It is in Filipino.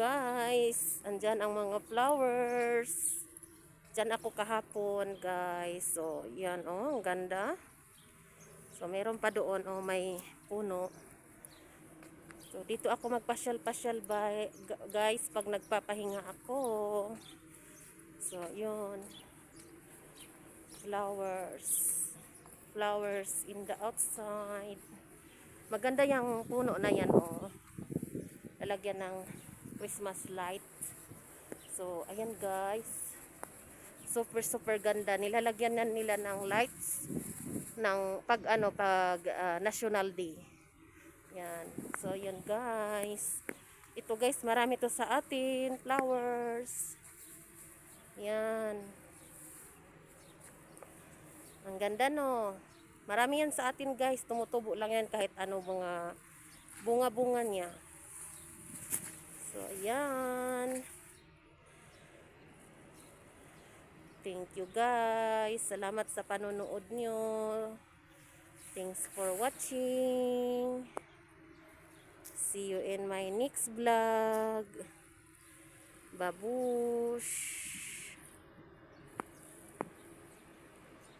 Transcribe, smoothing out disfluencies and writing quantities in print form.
guys. Andyan ang mga flowers. Diyan ako kahapon guys. So yan oh, ang ganda. So meron pa doon oh, may puno. So dito ako magpasyal-pasyal guys pag nagpapahinga ako. So yun. Flowers in the outside. Maganda yung puno na yan oh. Lalagyan ng Christmas light. So ayan guys. Super ganda. Nilalagyan na nila ng lights ng pag National Day. Yan. So yan guys. Ito guys, marami to sa atin, flowers. Yan. Ang ganda no. Marami yan sa atin guys. Tumutubo lang yan kahit ano mga bunga-bunga niya. So ayan. Thank you guys. Salamat sa panonood nyo. Thanks for watching. See you in my next vlog. Babush.